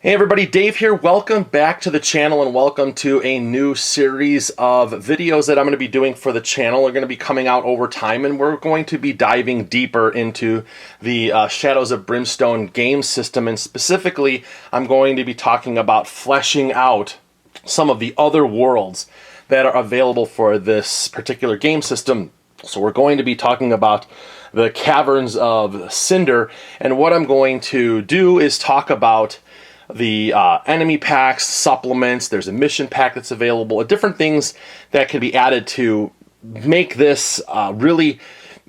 Hey everybody, Dave here. Welcome back to the channel and welcome to a new series of videos that I'm going to be doing for the channel. They're going to be coming out over time and we're going to be diving deeper into the Shadows of Brimstone game system, and specifically I'm going to be talking about fleshing out some of the other worlds that are available for this particular game system. So we're going to be talking about the Caverns of Cynder, and what I'm going to do is talk about the enemy packs, supplements. There's a mission pack that's available, different things that can be added to make this really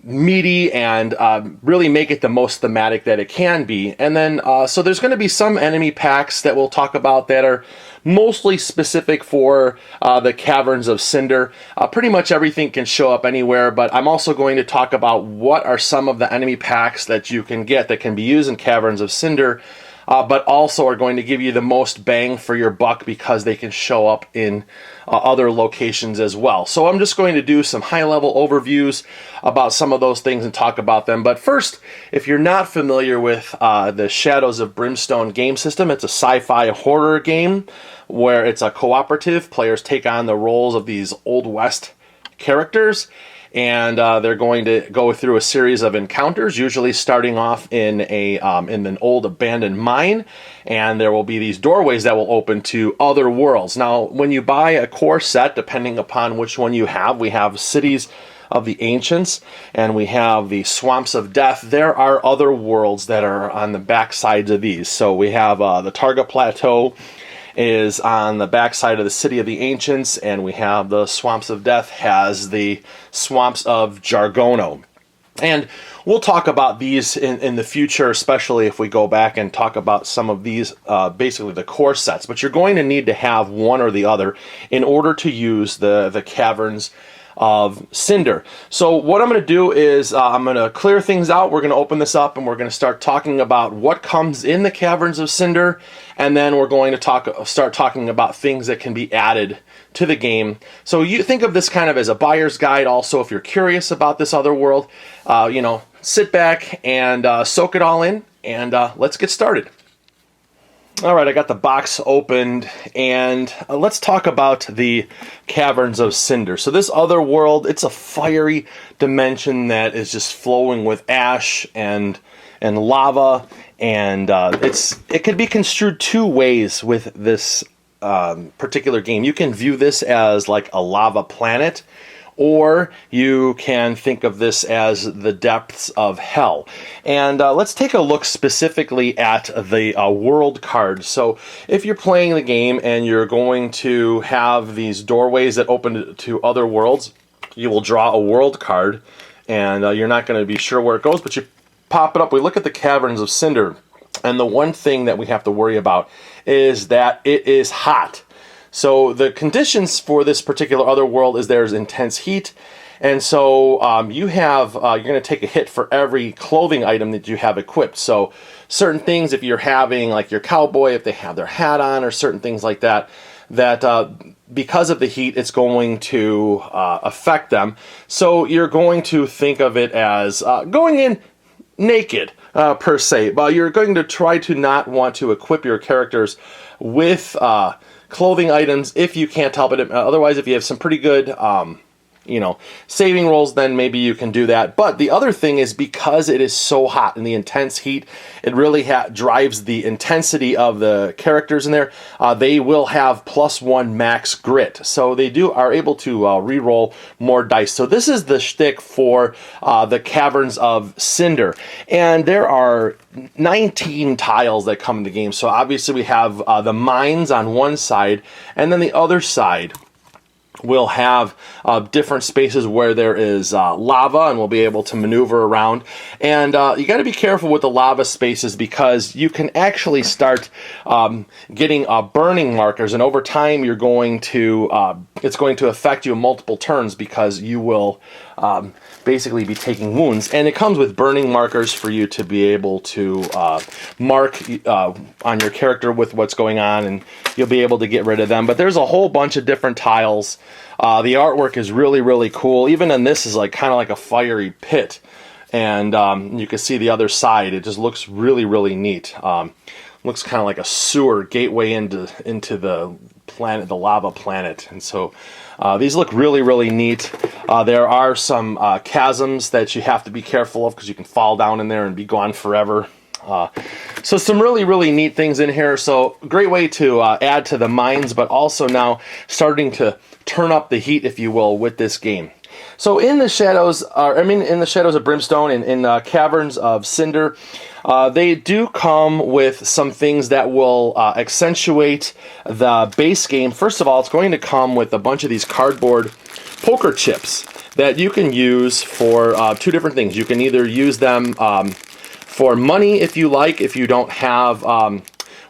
meaty and really make it the most thematic that it can be. And then so there's going to be some enemy packs that we'll talk about that are mostly specific for the Caverns of Cynder. Pretty much everything can show up anywhere, but I'm also going to talk about what are some of the enemy packs that you can get that can be used in Caverns of Cynder, but also are going to give you the most bang for your buck because they can show up in other locations as well. So I'm just going to do some high-level overviews about some of those things and talk about them. But first, if you're not familiar with the Shadows of Brimstone game system, it's a sci-fi horror game where it's a cooperative. Players take on the roles of these Old West characters, and they're going to go through a series of encounters, usually starting off in an old abandoned mine, and there will be these doorways that will open to other worlds. Now, when you buy a core set, depending upon which one you have, we have Cities of the Ancients, and we have the Swamps of Death. There are other worlds that are on the back sides of these. So we have the Targa Plateau is on the backside of the City of the Ancients, and we have the Swamps of Death has the Swamps of Jargono. And we'll talk about these in the future, especially if we go back and talk about some of these, basically the core sets. But you're going to need to have one or the other in order to use the Caverns of Cynder. So what I'm going to do is I'm going to clear things out. We're going to open this up and we're going to start talking about what comes in the Caverns of Cynder, and then we're going to start talking about things that can be added to the game. So you think of this kind of as a buyer's guide. Also, if you're curious about this other world, sit back and soak it all in, and let's get started. All right, I got the box opened, and let's talk about the Caverns of Cynder. So this other world, it's a fiery dimension that is just flowing with ash and lava, and it could be construed two ways with this particular game. You can view this as like a lava planet, or you can think of this as the depths of hell. And let's take a look specifically at the world card. So if you're playing the game and you're going to have these doorways that open to other worlds, you will draw a world card, and you're not going to be sure where it goes, but you pop it up. We look at the Caverns of Cynder, and the one thing that we have to worry about is that it is hot. So the conditions for this particular other world is there's intense heat, and so you're going to take a hit for every clothing item that you have equipped. So certain things, if you're having like your cowboy, if they have their hat on, or certain things like that, because of the heat, it's going to affect them. So you're going to think of it as going in naked, per se, but you're going to try to not want to equip your characters with clothing items if you can't help it. Otherwise, if you have some pretty good saving rolls, then maybe you can do that. But the other thing is, because it is so hot and the intense heat, it really drives the intensity of the characters in there. They will have +1 max grit, so they are able to re-roll more dice. So this is the shtick for the Caverns of Cynder, and there are 19 tiles that come in the game. So obviously we have the mines on one side, and then the other side we'll have different spaces where there is lava, and we'll be able to maneuver around. And you got to be careful with the lava spaces, because you can actually start getting burning markers, and over time you're going to it's going to affect you in multiple turns, because you will basically be taking wounds. And it comes with burning markers for you to be able to mark on your character with what's going on, and you'll be able to get rid of them. But there's a whole bunch of different tiles. The artwork is really, really cool. Even in this is like kind of like a fiery pit. And you can see the other side. It just looks really, really neat. looks kind of like a sewer gateway into the planet, the lava planet. And so these look really, really neat. There are some chasms that you have to be careful of because you can fall down in there and be gone forever. So some really, really neat things in here. So great way to add to the mines, but also now starting to turn up the heat, if you will, with this game. So in the Shadows, in the Shadows of Brimstone and in Caverns of Cynder, they do come with some things that will accentuate the base game. First of all, it's going to come with a bunch of these cardboard poker chips that you can use for two different things. You can either use them for money if you like, if you don't have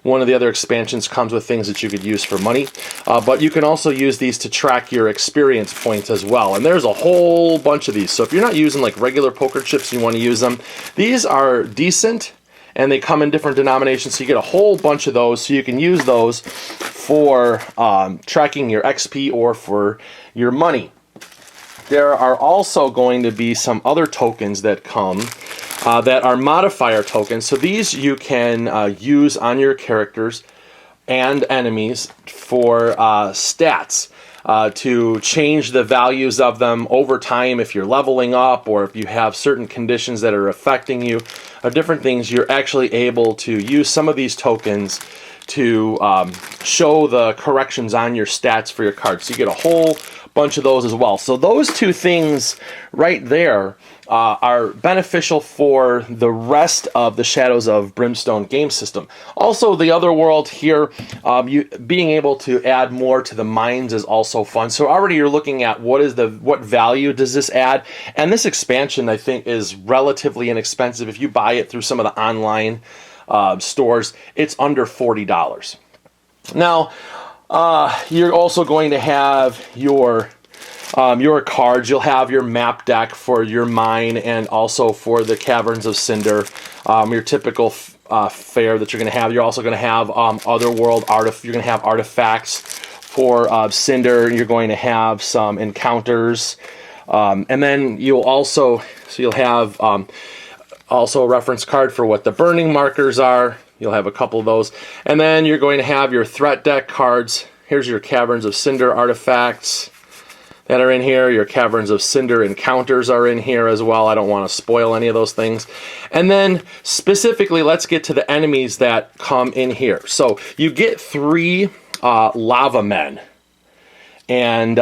one of the other expansions comes with things that you could use for money, but you can also use these to track your experience points as well. And there's a whole bunch of these. So if you're not using like regular poker chips, you want to use them. These are decent and they come in different denominations. So you get a whole bunch of those. So you can use those for tracking your XP or for your money. There are also going to be some other tokens that come that are modifier tokens. So these you can use on your characters and enemies for stats to change the values of them over time if you're leveling up or if you have certain conditions that are affecting you or different things. You're actually able to use some of these tokens to show the corrections on your stats for your cards. So you get a whole bunch of those as well. So those two things right there are beneficial for the rest of the Shadows of Brimstone game system. Also, the other world here, being able to add more to the mines is also fun. So already you're looking at what value does this add, and this expansion I think is relatively inexpensive. If you buy it through some of the online stores, it's under $40. Now, you're also going to have your cards. You'll have your map deck for your mine and also for the Caverns of Cynder, your typical fare that you're going to have. You're also going to have otherworld you're going to have artifacts for Cynder. You're going to have some encounters, and then you'll have also a reference card for what the burning markers are. You'll have a couple of those. And then you're going to have your threat deck cards. Here's your Caverns of Cynder artifacts that are in here. Your Caverns of Cynder encounters are in here as well. I don't want to spoil any of those things. And then specifically, let's get to the enemies that come in here. So you get 3 lava men. And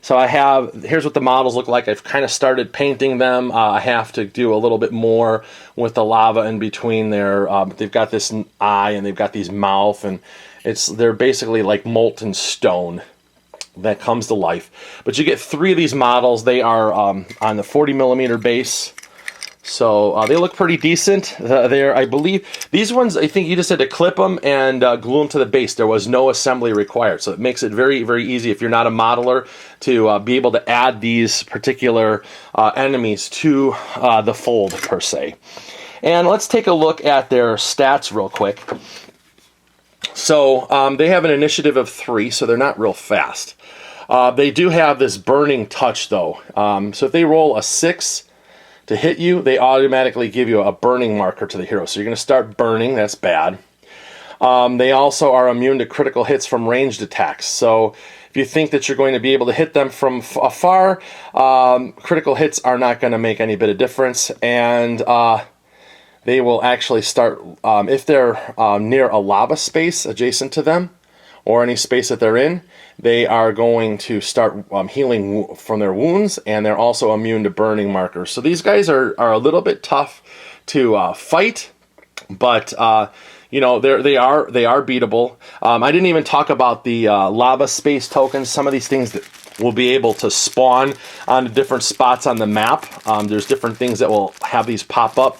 so here's what the models look like. I've kind of started painting them. I have to do a little bit more with the lava in between there. They've got this eye and they've got these mouth, and they're basically like molten stone that comes to life. But you get 3 of these models. They are on the 40mm base. So they look pretty decent. I believe these ones, I think you just had to clip them and glue them to the base. There was no assembly required. So it makes it very, very easy if you're not a modeler to be able to add these particular enemies to the fold per se. And let's take a look at their stats real quick. So they have an initiative of 3, so they're not real fast. They do have this burning touch though. So if they roll a 6 to hit you, they automatically give you a burning marker to the hero. So you're going to start burning. That's bad. They also are immune to critical hits from ranged attacks. So if you think that you're going to be able to hit them from afar, critical hits are not going to make any bit of difference. And they will actually start, if they're near a lava space adjacent to them, or any space that they're in, they are going to start healing from their wounds, and they're also immune to burning markers. So these guys are a little bit tough to fight, but you know, they are beatable. I didn't even talk about the lava space tokens. Some of these things that will be able to spawn on different spots on the map. There's different things that will have these pop up.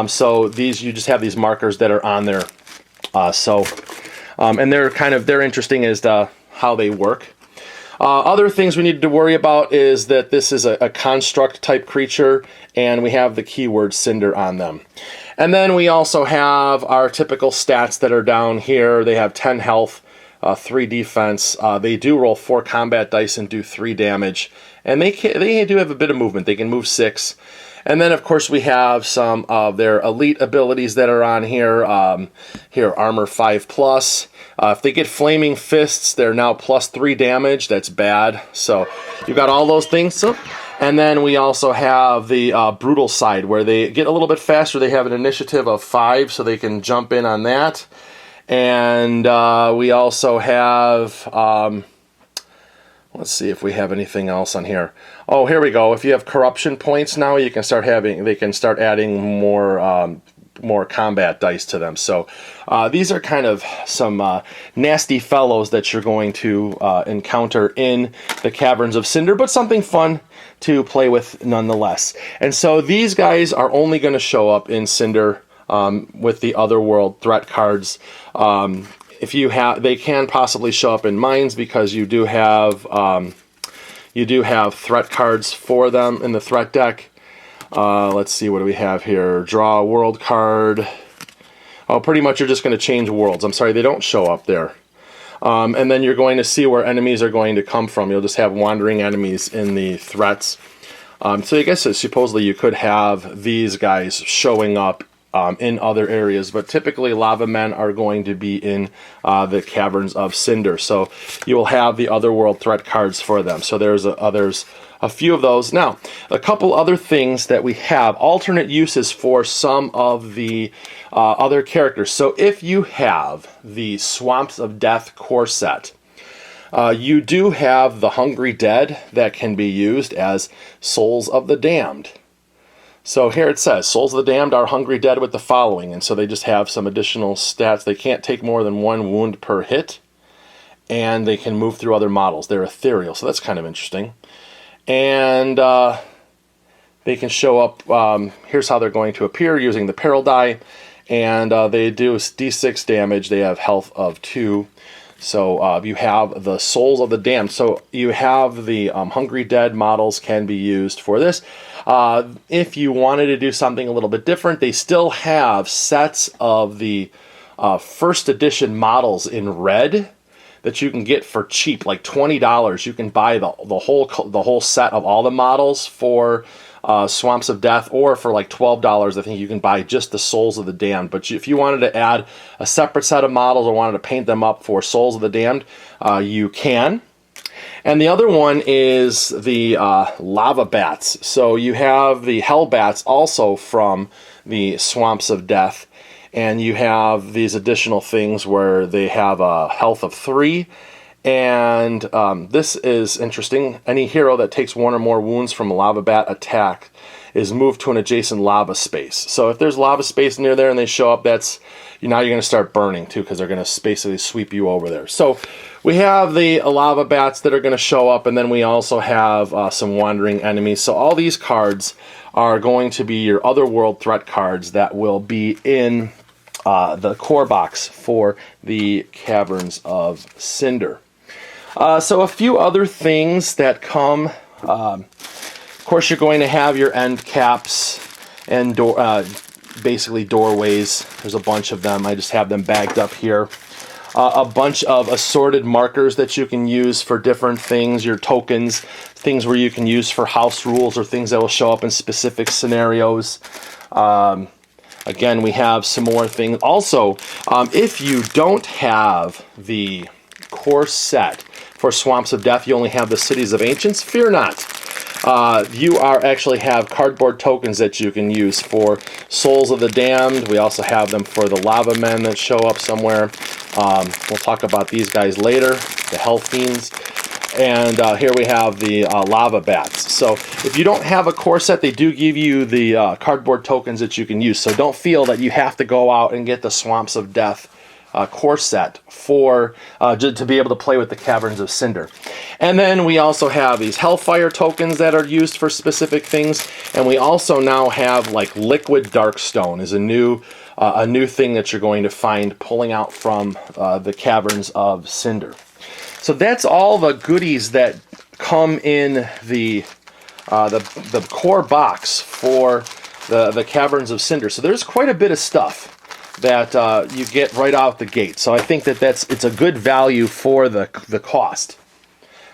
So these, you just have these markers that are on there. And they're interesting as to how they work. Other things we need to worry about is that this is a construct type creature, and we have the keyword Cynder on them. And then we also have our typical stats that are down here. They have 10 health, 3 defense. They do roll 4 combat dice and do 3 damage. And they do have a bit of movement. They can move 6. And then, of course, we have some of their elite abilities that are on here. Here, Armor 5+. If they get Flaming Fists, they're now +3 damage. That's bad. So you've got all those things. So, and then we also have the Brutal side, where they get a little bit faster. They have an initiative of 5, so they can jump in on that. And we also have... let's see if we have anything else on here. Oh, here we go. If you have corruption points now, you can start having. They can start adding more combat dice to them. So these are kind of some nasty fellows that you're going to encounter in the Caverns of Cynder, but something fun to play with nonetheless. And so these guys are only going to show up in Cynder with the Otherworld threat cards. If you have, they can possibly show up in mines because you do have threat cards for them in the threat deck. Let's see, what do we have here? Draw a world card. Oh, pretty much you're just going to change worlds. I'm sorry, they don't show up there. And then you're going to see where enemies are going to come from. You'll just have wandering enemies in the threats. So I guess supposedly you could have these guys showing up in other areas, but typically lava men are going to be in the Caverns of Cynder. So you will have the Otherworld threat cards for them. So there's a few of those. Now, a couple other things that we have, alternate uses for some of the other characters. So if you have the Swamps of Death core set, you do have the Hungry Dead that can be used as Souls of the Damned. So here it says, Souls of the Damned are hungry dead with the following. And so they just have some additional stats. They can't take more than 1 wound per hit. And they can move through other models. They're ethereal, so that's kind of interesting. And they can show up, here's how they're going to appear using the peril die. And they do d6 damage. They have health of 2. So you have the Souls of the Damned. So you have the Hungry Dead models can be used for this. If you wanted to do something a little bit different, they still have sets of the first edition models in red that you can get for cheap, like $20. You can buy the whole set of all the models for Swamps of Death, or for like $12, I think you can buy just the Souls of the Damned. But if you wanted to add a separate set of models or wanted to paint them up for Souls of the Damned, you can. And the other one is the lava bats. So you have the hell bats also from the Swamps of Death. And you have these additional things where they have a health of 3. And this is interesting. Any hero that takes 1 or more wounds from a lava bat attack is moved to an adjacent lava space. So if there's lava space near there and they show up, that's now you're going to start burning too, because they're going to basically sweep you over there. So we have the lava bats that are going to show up, and then we also have some wandering enemies. So all these cards are going to be your Otherworld threat cards that will be in the core box for the Caverns of Cynder. So a few other things that come. Of course, you're going to have your end caps and basically doorways. There's a bunch of them. I just have them bagged up here. A bunch of assorted markers that you can use for different things, your tokens, things where you can use for house rules or things that will show up in specific scenarios. Again, we have some more things. Also, if you don't have the core set for Swamps of Death, you only have the Cities of Ancients, fear not. You actually have cardboard tokens that you can use for Souls of the Damned. We also have them for the Lava Men that show up somewhere. We'll talk about these guys later, the Hell Fiends. And here we have the Lava Bats. So if you don't have a core set, they do give you the cardboard tokens that you can use. So don't feel that you have to go out and get the Swamps of Death core set for to be able to play with the Caverns of Cynder. And then we also have these Hellfire tokens that are used for specific things, and we also now have like Liquid Darkstone is a new thing that you're going to find pulling out from the Caverns of Cynder. So that's all the goodies that come in the core box for the Caverns of Cynder. So there's quite a bit of stuff that you get right out the gate. So I think that it's a good value for the cost.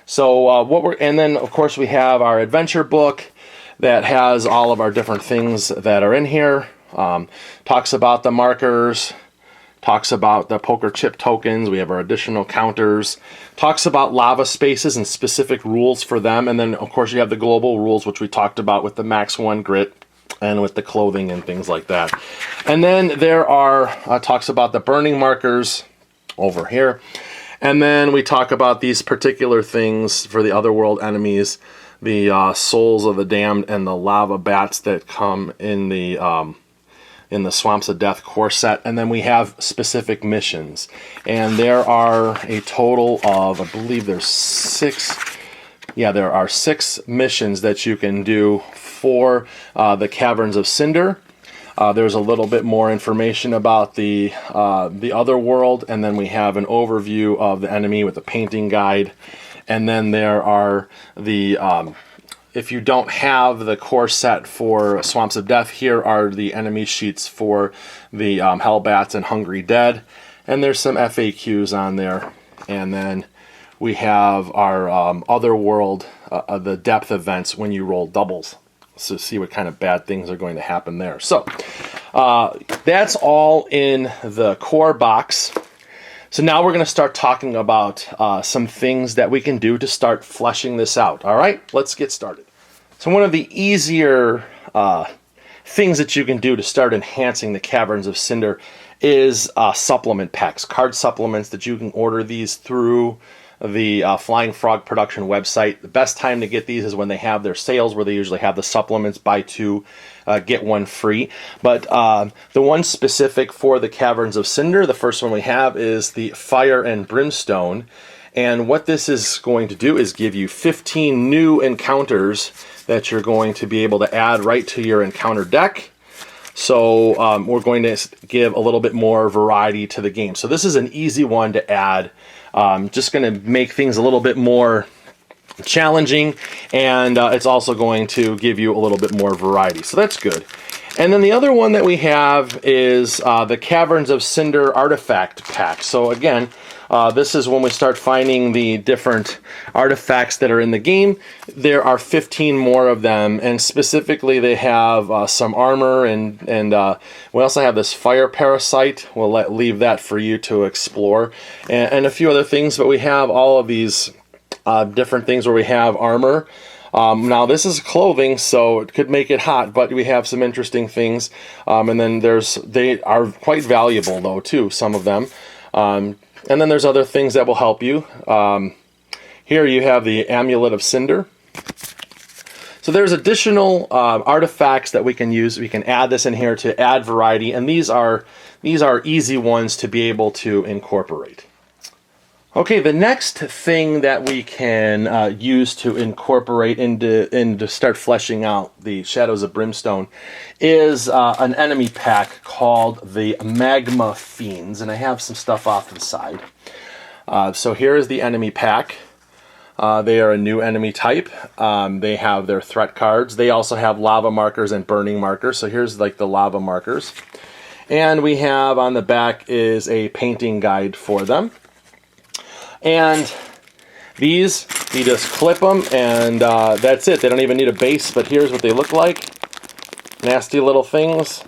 So and then of course we have our adventure book, that has all of our different things that are in here. Talks about the markers, talks about the poker chip tokens. We have our additional counters, talks about lava spaces and specific rules for them. And then, of course, you have the global rules, which we talked about with the max 1 grit and with the clothing and things like that. And then there are talks about the burning markers over here. And then we talk about these particular things for the otherworld enemies, the souls of the damned and the lava bats that come in the Swamps of Death core set. And then we have specific missions. And there are a total of, I believe there's 6. Yeah, there are 6 missions that you can do for the Caverns of Cynder. There's a little bit more information about the other world, and then we have an overview of the enemy with a painting guide. And then there are the if you don't have the core set for Swamps of Death, here are the enemy sheets for the Hellbats and Hungry Dead. And there's some FAQs on there. And then we have our other world, the depth events when you roll doubles. So see what kind of bad things are going to happen there. So that's all in the core box. So now we're going to start talking about some things that we can do to start fleshing this out. All right, let's get started. So one of the easier things that you can do to start enhancing the Caverns of Cynder is supplement packs, card supplements that you can order these through the Flying Frog production website. The best time to get these is when they have their sales, where they usually have the supplements, buy 2, get 1 free. But the one specific for the Caverns of Cynder, the first one we have is the Fire and Brimstone. And what this is going to do is give you 15 new encounters that you're going to be able to add right to your encounter deck. So we're going to give a little bit more variety to the game. So this is an easy one to add. Just going to make things a little bit more challenging, and it's also going to give you a little bit more variety. So that's good. And then the other one that we have is the Caverns of Cynder artifact pack. So again, this is when we start finding the different artifacts that are in the game. There are 15 more of them, and specifically they have some armor, and we also have this fire parasite. We'll leave that for you to explore, and a few other things, but we have all of these different things where we have armor. Now this is clothing, so it could make it hot, but we have some interesting things. And then they are quite valuable though too, some of them. And then there's other things that will help you. Here you have the Amulet of Cynder. So there's additional artifacts that we can use. We can add this in here to add variety, and these are easy ones to be able to incorporate. Okay, the next thing that we can use to incorporate into start fleshing out the Shadows of Brimstone is an enemy pack called the Magma Fiends, and I have some stuff off to the side. So here is the enemy pack. They are a new enemy type. They have their threat cards. They also have lava markers and burning markers. So here's like the lava markers. And we have on the back is a painting guide for them. And these, you just clip them, and that's it. They don't even need a base, but here's what they look like. Nasty little things,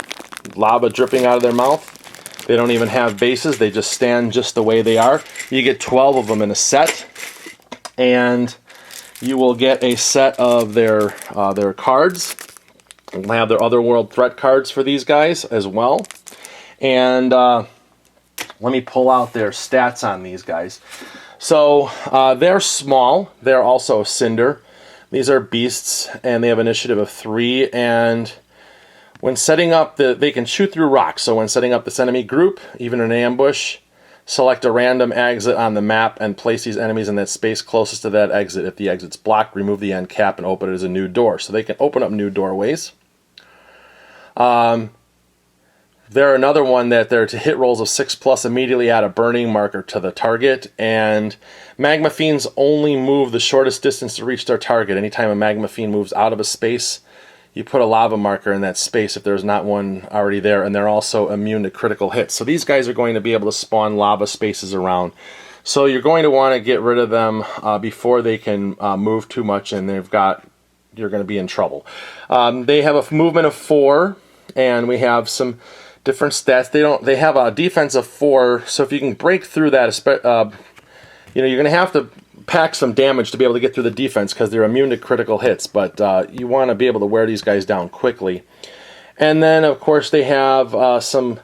lava dripping out of their mouth. They don't even have bases. They just stand just the way they are. You get 12 of them in a set, and you will get a set of their cards. We'll have their Otherworld threat cards for these guys as well. And let me pull out their stats on these guys. So they're small. They're also Cynder. These are beasts, and they have initiative of 3. And when setting up they can shoot through rocks. So when setting up this enemy group, even an ambush, select a random exit on the map and place these enemies in that space closest to that exit. If the exit's blocked, remove the end cap and open it as a new door. So they can open up new doorways. They're another one that they're to hit rolls of 6+, immediately add a burning marker to the target. And Magma Fiends only move the shortest distance to reach their target. Anytime a Magma Fiend moves out of a space, you put a lava marker in that space if there's not one already there. And they're also immune to critical hits. So these guys are going to be able to spawn lava spaces around. So you're going to want to get rid of them before they can move too much, and they've got you're going to be in trouble. They have a movement of 4, and we have some different stats. They have a defense of 4, so if you can break through that, you know, you're going to have to pack some damage to be able to get through the defense because they're immune to critical hits, but you want to be able to wear these guys down quickly. And then, of course, they have some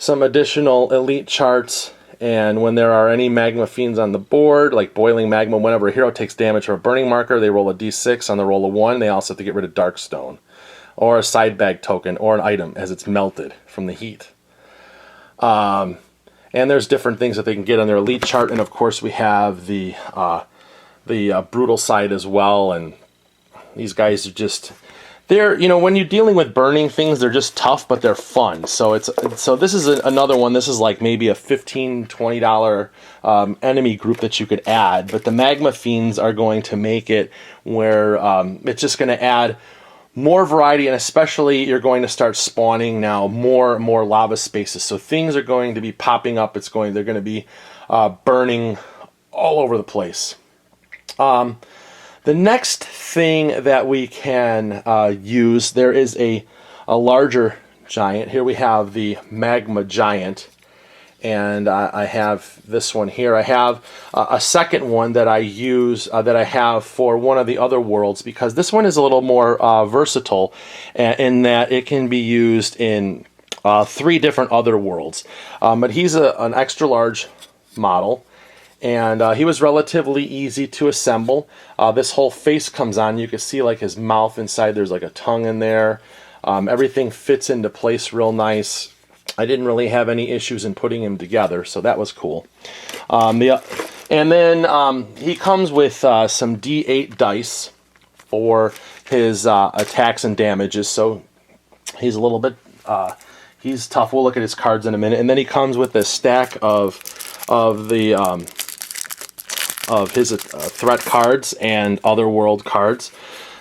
additional elite charts, and when there are any Magma Fiends on the board, like Boiling Magma, whenever a hero takes damage from a Burning Marker, they roll a d6 on the roll of 1. They also have to get rid of Darkstone, or a side bag token, or an item as it's melted from the heat. And there's different things that they can get on their elite chart, and of course we have the brutal side as well. And these guys are just, they're, you know, when you're dealing with burning things, they're just tough, but they're fun. So this is another one. This is like maybe a $15-$20 enemy group that you could add, but the Magma Fiends are going to make it where it's just going to add more variety, and especially you're going to start spawning now more lava spaces. So things are going to be popping up. They're going to be burning all over the place. The next thing that we can use, there is a larger giant. Here we have the Magma Giant, and I have this one here. I have a second one that I use, that I have for one of the other worlds, because this one is a little more versatile in that it can be used in 3 different other worlds. But he's an extra large model, and he was relatively easy to assemble. This whole face comes on. You can see like his mouth inside. There's like a tongue in there. Everything fits into place real nice. I didn't really have any issues in putting him together, so that was cool. And then he comes with some D8 dice for his attacks and damages, so he's a little bit, he's tough. We'll look at his cards in a minute. And then he comes with a stack of his threat cards and other world cards.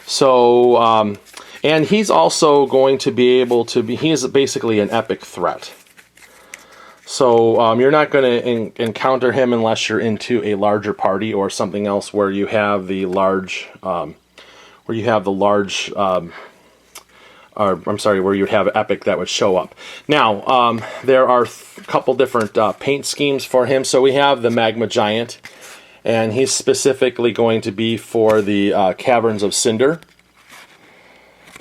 So and he's also going to be able to be, he is basically an epic threat. So you're not going to encounter him unless you're into a larger party or something else where you have the large, or I'm sorry, where you'd have epic that would show up. Now, there are a couple different paint schemes for him. So we have the Magma Giant, and he's specifically going to be for the Caverns of Cynder.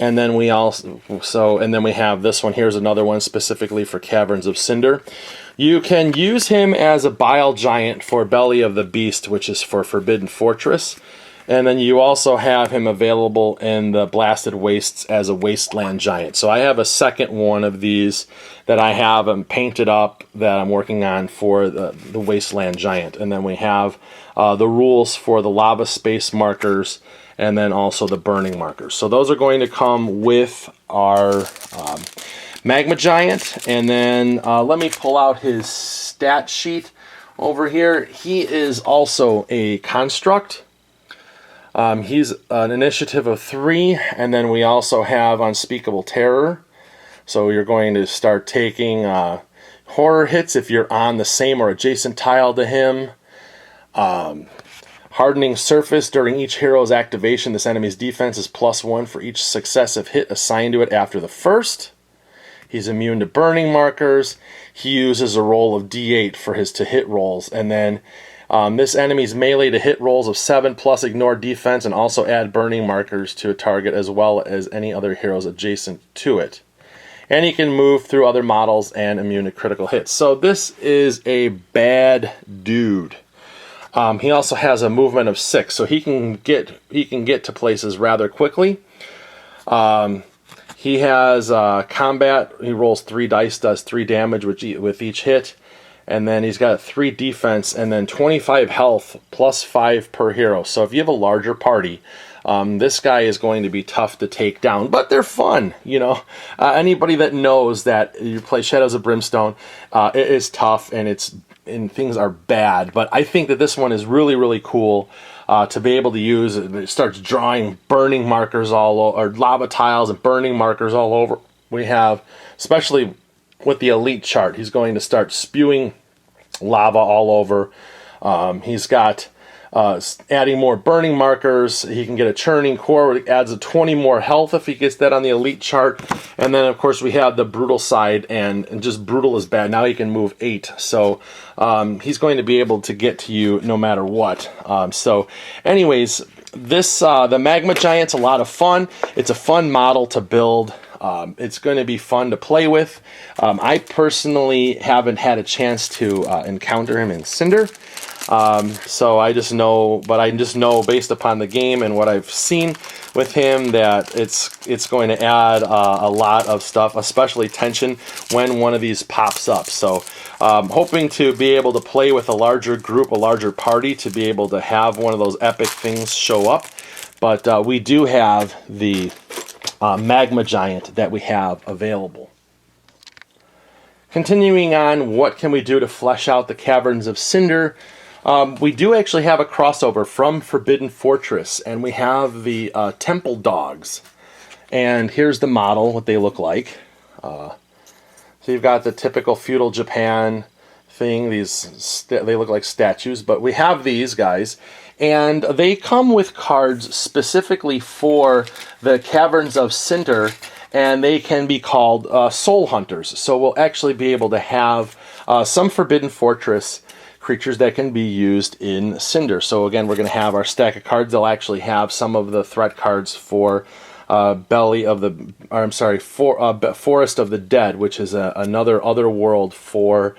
And then we have this one. Here's another one specifically for Caverns of Cynder. You can use him as a Bile Giant for Belly of the Beast, which is for Forbidden Fortress. And then you also have him available in the Blasted Wastes as a Wasteland Giant. So I have a second one of these that I have painted up that I'm working on for the Wasteland Giant. And then we have the rules for the Lava Space markers, and then also the burning markers. So those are going to come with our Magma Giant. And then let me pull out his stat sheet over here. He is also a construct. He's an initiative of 3, and then we also have Unspeakable Terror. So you're going to start taking horror hits if you're on the same or adjacent tile to him. Hardening Surface. During each hero's activation, this enemy's defense is +1 for each successive hit assigned to it after the first. He's immune to burning markers. He uses a roll of D8 for his to-hit rolls. And then this enemy's melee to hit rolls of 7 plus ignore defense, and also add burning markers to a target as well as any other heroes adjacent to it. And he can move through other models and immune to critical hits. So this is a bad dude. He also has a movement of 6, so he can get to places rather quickly. He has combat. He rolls 3 dice, does 3 damage with each hit, and then he's got 3 defense, and then 25 health +5 per hero. So if you have a larger party, this guy is going to be tough to take down, but they're fun. You know, anybody that knows that you play Shadows of Brimstone, it is tough and things are bad, but I think that this one is really, really cool to be able to use. It starts drawing burning markers all over, or lava tiles and burning markers all over. We have, especially with the elite chart, he's going to start spewing lava all over. He's got adding more burning markers. He can get a churning core, which adds a 20 more health if he gets that on the elite chart. And then, of course, we have the brutal side, and just brutal is bad. Now he can move 8. So he's going to be able to get to you no matter what. So anyways, this the Magma Giant's a lot of fun. It's a fun model to build. It's going to be fun to play with. I personally haven't had a chance to encounter him in Cynder. So I just know based upon the game and what I've seen with him that it's going to add a lot of stuff, especially tension when one of these pops up. So hoping to be able to play with a larger group, a larger party, to be able to have one of those epic things show up. But we do have the Magma Giant that we have available. Continuing on, what can we do to flesh out the Caverns of Cynder? We do actually have a crossover from Forbidden Fortress, and we have the Temple Dogs. And here's the model, what they look like. So you've got the typical feudal Japan thing. They look like statues, but we have these guys. And they come with cards specifically for the Caverns of Cynder, and they can be called Soul Hunters. So we'll actually be able to have some Forbidden Fortress creatures that can be used in Cynder. So again, we're going to have our stack of cards. They'll actually have some of the threat cards for Forest of the Dead, which is another other world for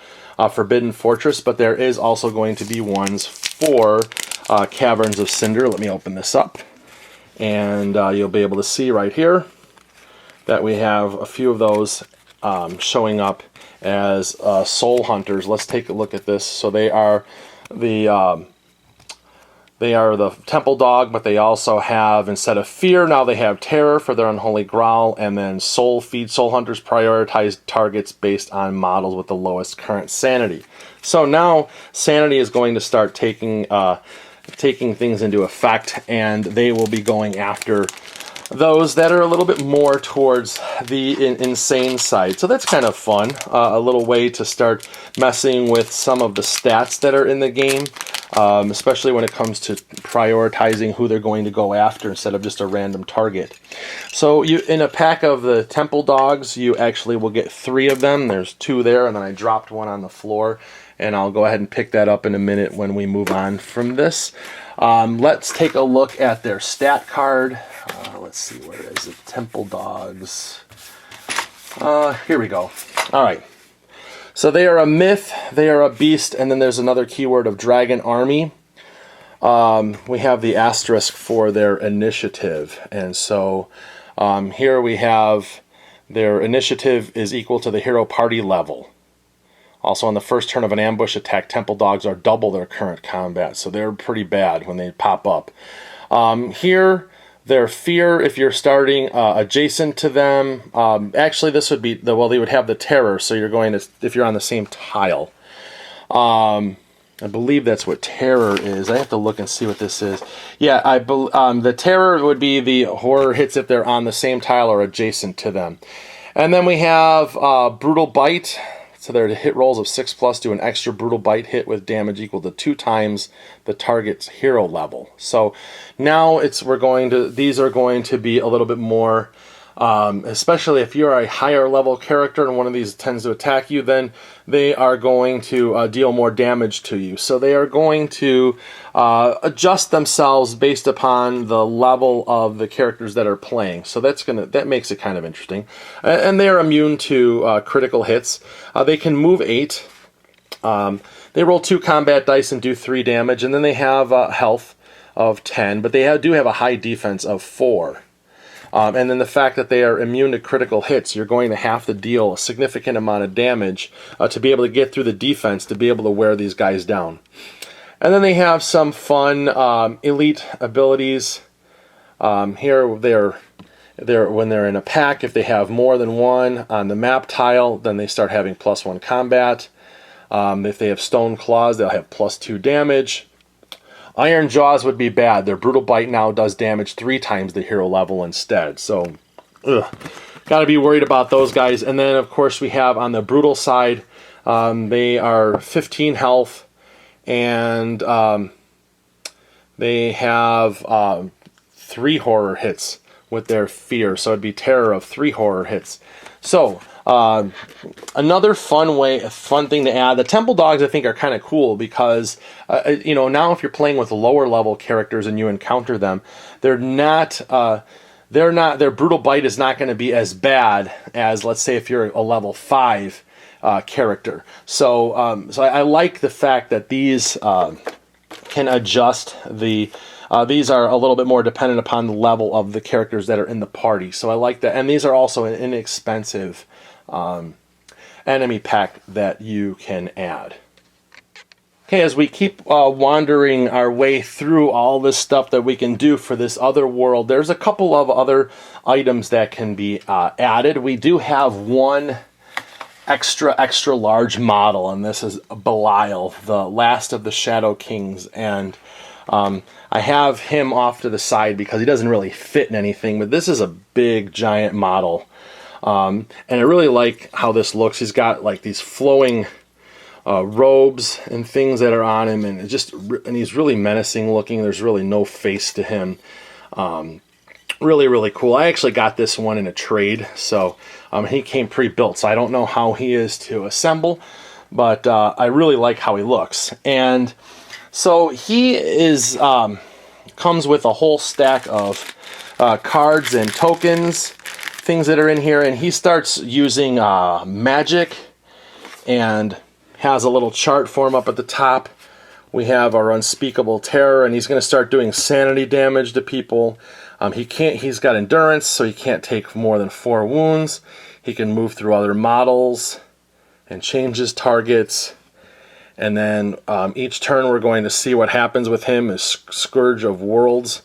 Forbidden Fortress, but there is also going to be ones for Caverns of Cynder. Let me open this up, and you'll be able to see right here that we have a few of those showing up as Soul Hunters. Let's take a look at this. So they are the Temple Dog, but they also have, instead of Fear, now they have Terror for their Unholy Growl, and then Soul Feed. Soul Hunters prioritize targets based on models with the lowest current sanity. So now sanity is going to start taking things into effect, and they will be going after those that are a little bit more towards the insane side. So that's kind of fun. A little way to start messing with some of the stats that are in the game, especially when it comes to prioritizing who they're going to go after instead of just a random target. So in a pack of the Temple Dogs, you actually will get 3 of them. There's 2 there, and then I dropped one on the floor, and I'll go ahead and pick that up in a minute when we move on from this. Let's take a look at their stat card. Let's see, where is it? Temple Dogs. Here we go. All right. So they are a myth, they are a beast, and then there's another keyword of Dragon Army. We have the asterisk for their initiative. And so here we have their initiative is equal to the hero party level. Also, on the first turn of an ambush attack, Temple Dogs are double their current combat, so they're pretty bad when they pop up. Here, their Fear, if you're starting adjacent to them, actually this would be, they would have the Terror, so you're going to, if you're on the same tile. I believe that's what Terror is. I have to look and see what this is. Yeah, the Terror would be the horror hits if they're on the same tile or adjacent to them. And then we have Brutal Bite. So their hit rolls of 6+ do an extra Brutal Bite hit with damage equal to 2 times the target's hero level. So now these are going to be a little bit more, especially if you're a higher level character and one of these tends to attack you, then they are going to deal more damage to you. So they are going to adjust themselves based upon the level of the characters that are playing. So that makes it kind of interesting. And they are immune to critical hits. They can move 8. They roll 2 combat dice and do 3 damage, and then they have health of 10, but they do have a high defense of 4. And then the fact that they are immune to critical hits, you're going to have to deal a significant amount of damage to be able to get through the defense to be able to wear these guys down. And then they have some fun elite abilities. Here when they're in a pack, if they have more than one on the map tile, then they start having +1 combat. If they have Stone Claws, they'll have +2 damage. Iron Jaws would be bad. Their Brutal Bite now does damage 3 times the hero level instead. So, got to be worried about those guys. And then, of course, we have on the Brutal side, they are 15 health, and they have 3 horror hits with their fear, so it'd be terror of 3 horror hits. So another fun thing to add. The temple dogs I think are kind of cool because you know, now if you're playing with lower level characters and you encounter them, their brutal bite is not going to be as bad as, let's say, if you're a level 5 character. So I like the fact that these can adjust the. These are a little bit more dependent upon the level of the characters that are in the party. So I like that. And these are also an inexpensive enemy pack that you can add. Okay, as we keep wandering our way through all this stuff that we can do for this other world, there's a couple of other items that can be added. We do have one extra large model, and this is Belial, the last of the Shadow Kings. And I have him off to the side because he doesn't really fit in anything, but this is a big, giant model. And I really like how this looks. He's got like these flowing robes and things that are on him, and he's really menacing looking. There's really no face to him. Really cool. I actually got this one in a trade, so he came pre-built, so I don't know how he is to assemble, but I really like how he looks. And so he is comes with a whole stack of cards and tokens, things that are in here, and he starts using magic and has a little chart for him up at the top. We have our unspeakable terror, and he's going to start doing sanity damage to people. He's got endurance, so he can't take more than 4 wounds. He can move through other models and change his targets. And then each turn we're going to see what happens with him is Scourge of Worlds.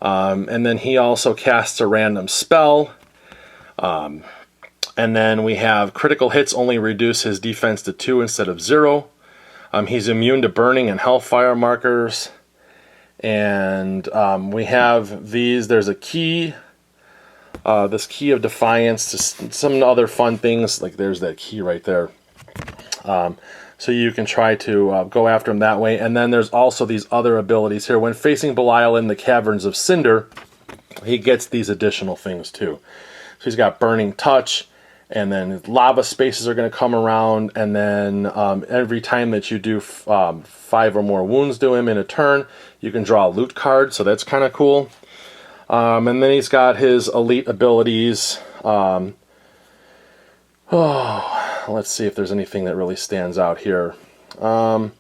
And then he also casts a random spell. And then we have critical hits only reduce his defense to 2 instead of 0. He's immune to burning and Hellfire markers. And we have these. There's a key. This key of defiance. Just some other fun things. Like there's that key right there. So you can try to go after him that way. And then there's also these other abilities here. When facing Belial in the Caverns of Cynder, he gets these additional things too. So he's got Burning Touch, and then lava spaces are going to come around, and then every time that you do 5 or more wounds to him in a turn, you can draw a loot card, so that's kind of cool. And then he's got his elite abilities. Let's see if there's anything that really stands out here. So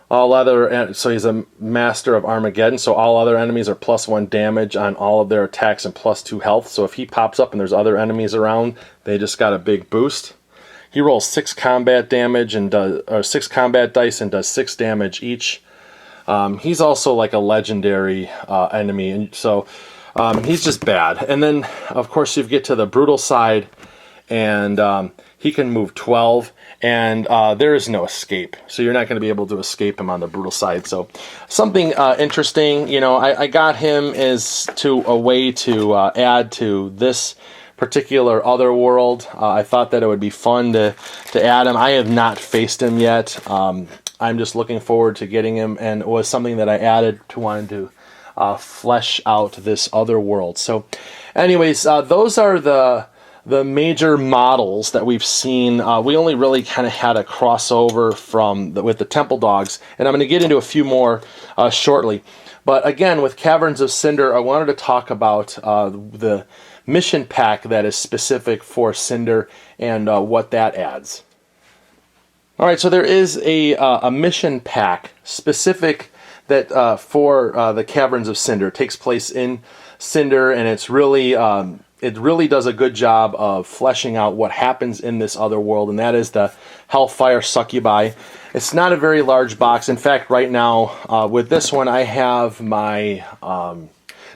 he's a master of Armageddon, so all other enemies are +1 damage on all of their attacks and +2 health. So if he pops up and there's other enemies around, they just got a big boost. He rolls 6 combat damage and 6 combat dice and does 6 damage each. He's also like a legendary enemy, and so he's just bad. And then of course you get to the brutal side, and he can move 12, and there is no escape. So you're not going to be able to escape him on the brutal side. So something interesting, you know, I got him as a way to add to this particular other world. I thought that it would be fun to add him. I have not faced him yet. I'm just looking forward to getting him, and it was something that I added to wanting to flesh out this other world. So anyways, those are the major models that we've seen. We only really kind of had a crossover with the Temple Dogs, and I'm going to get into a few more shortly. But again, with Caverns of Cynder, I wanted to talk about the mission pack that is specific for Cynder and what that adds. All right, so there is a mission pack specific that for the Caverns of Cynder. It takes place in Cynder, and it's really it really does a good job of fleshing out what happens in this other world, and that is the Hellfire succubi. It's not a very large box. In fact, right now with this one, I have my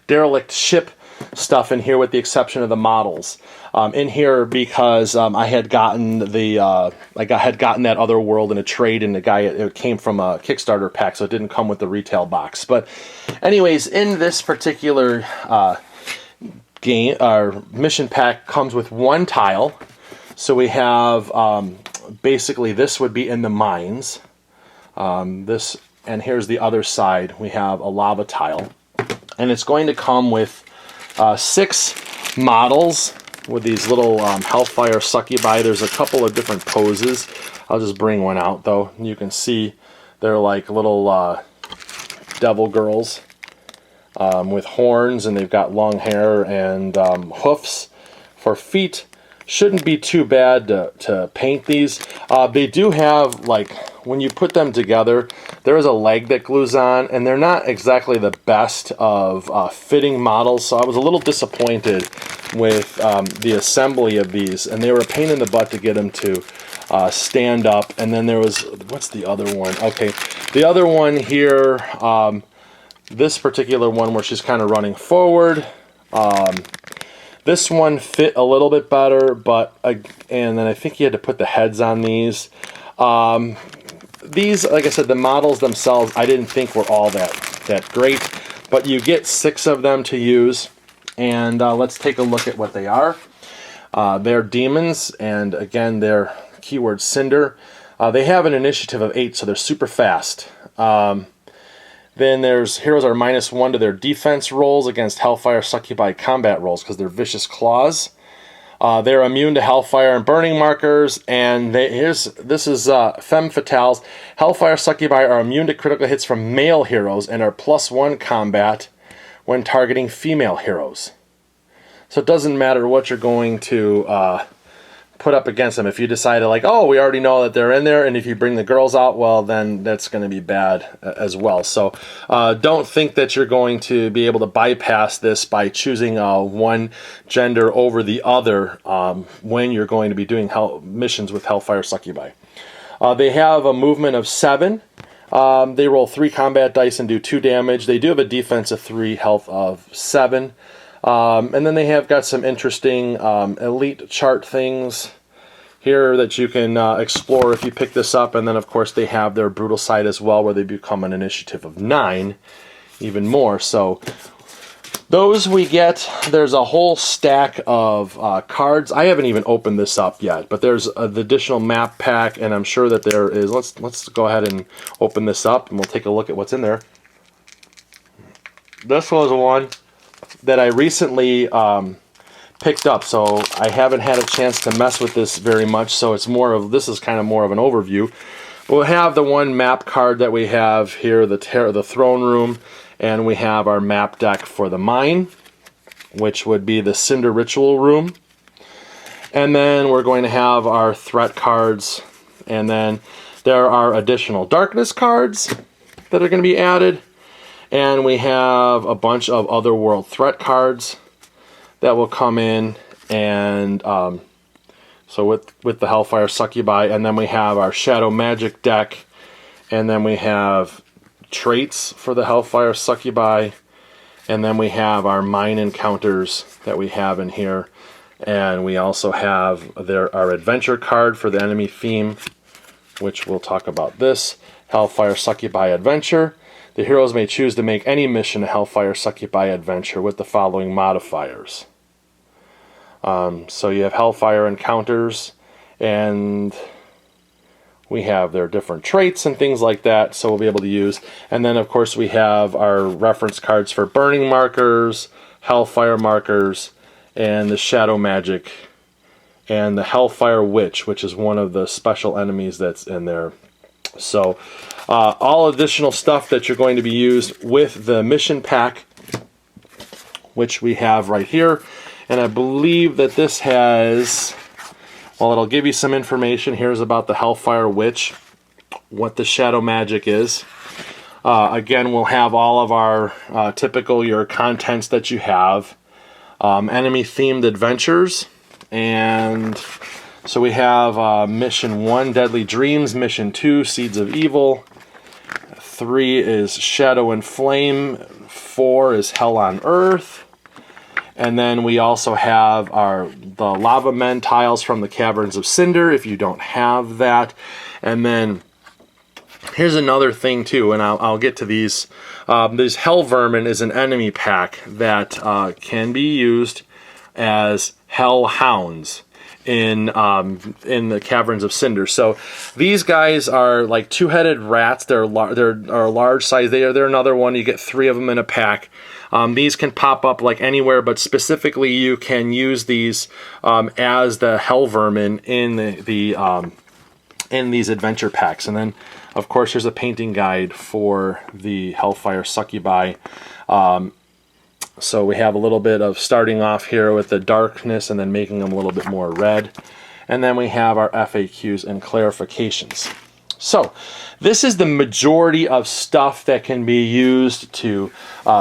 derelict ship stuff in here, with the exception of the models in here, because I had gotten that other world in a trade, and it came from a Kickstarter pack, so it didn't come with the retail box. But anyways, in this particular game, our mission pack comes with 1 tile. So we have basically, this would be in the mines. This and here's the other side. We have a lava tile, and it's going to come with 6 models with these little Hellfire succubi. There's a couple of different poses. I'll just bring one out though. You can see they're like little devil girls with horns, and they've got long hair and hoofs for feet. Shouldn't be too bad to paint these. They do have, like, when you put them together, there is a leg that glues on, and they're not exactly the best of fitting models, so I was a little disappointed with the assembly of these, and they were a pain in the butt to get them to stand up. And then there was, what's the other one? Okay, the other one here, this particular one where she's kind of running forward, this one fit a little bit better, but and then I think you had to put the heads on these. These, like I said, the models themselves I didn't think were all that great, but you get 6 of them to use, and let's take a look at what they are. They're demons, and again, they're keyword Cynder. They have an initiative of 8, so they're super fast. Then there's heroes are -1 to their defense rolls against Hellfire succubi combat rolls because they're vicious claws. They're immune to Hellfire and burning markers, and this is femme fatales. Hellfire succubi are immune to critical hits from male heroes and are +1 combat when targeting female heroes. So it doesn't matter what you're going to put up against them. If you decide to, like, oh, we already know that they're in there, and if you bring the girls out, well, then that's going to be bad as well. So don't think that you're going to be able to bypass this by choosing one gender over the other when you're going to be doing missions with Hellfire succubi. They have a movement of 7. They roll 3 combat dice and do 2 damage. They do have a defense of 3, health of 7. And then they have got some interesting elite chart things here that you can explore if you pick this up. And then, of course, they have their brutal side as well, where they become an initiative of 9, even more. So those we get. There's a whole stack of cards. I haven't even opened this up yet, but there's the additional map pack, and I'm sure that there is. Let's go ahead and open this up, and we'll take a look at what's in there. This was one that I recently picked up, so I haven't had a chance to mess with this very much, so it's more of, this is kind of more of an overview. We'll have the one map card that we have here, the throne room, and we have our map deck for the mine, which would be the Cynder ritual room. And then we're going to have our threat cards, and then there are additional darkness cards that are going to be added. And we have a bunch of otherworld threat cards that will come in, and so with the Hellfire succubi, and then we have our shadow magic deck, and then we have traits for the Hellfire succubi, and then we have our mine encounters that we have in here, and we also have our adventure card for the enemy theme, which we'll talk about this Hellfire succubi adventure. The heroes may choose to make any mission a Hellfire succubi adventure with the following modifiers. So you have Hellfire encounters, and we have their different traits and things like that, so we'll be able to use. And then, of course, we have our reference cards for burning markers, Hellfire markers, and the shadow magic, and the Hellfire witch, which is one of the special enemies that's in there. So all additional stuff that you're going to be used with the mission pack, which we have right here. And I believe that this has, well, it'll give you some information. Here's about the Hellfire witch, what the shadow magic is. Again, we'll have all of our typical your contents that you have, enemy themed adventures, and so we have Mission 1, Deadly Dreams. Mission 2, Seeds of Evil. 3 is Shadow and Flame. 4 is Hell on Earth. And then we also have the Lava Men tiles from the Caverns of Cynder, if you don't have that. And then here's another thing too, and I'll get to these. This Hell Vermin is an enemy pack that can be used as Hell Hounds. in the Caverns of Cynder. So these guys are like two-headed rats. They're a large size. They're another one. You get 3 of them in a pack. These can pop up like anywhere, but specifically you can use these as the hell vermin in in these adventure packs. And then, of course, here's a painting guide for the Hellfire succubi. So we have a little bit of starting off here with the darkness and then making them a little bit more red. And then we have our FAQs and clarifications. So this is the majority of stuff that can be used to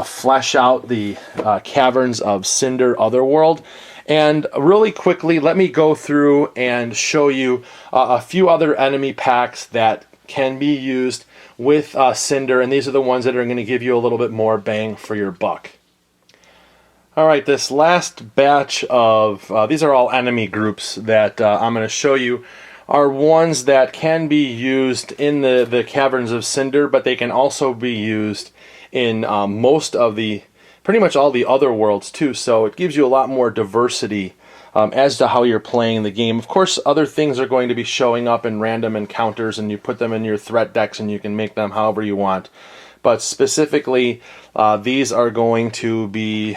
flesh out the Caverns of Cynder Otherworld. And really quickly, let me go through and show you a few other enemy packs that can be used with Cynder. And these are the ones that are going to give you a little bit more bang for your buck. All right, this last batch of, these are all enemy groups that I'm going to show you, are ones that can be used in the Caverns of Cynder, but they can also be used in most of pretty much all the other worlds too, so it gives you a lot more diversity as to how you're playing the game. Of course, other things are going to be showing up in random encounters, and you put them in your threat decks and you can make them however you want. But specifically, these are going to be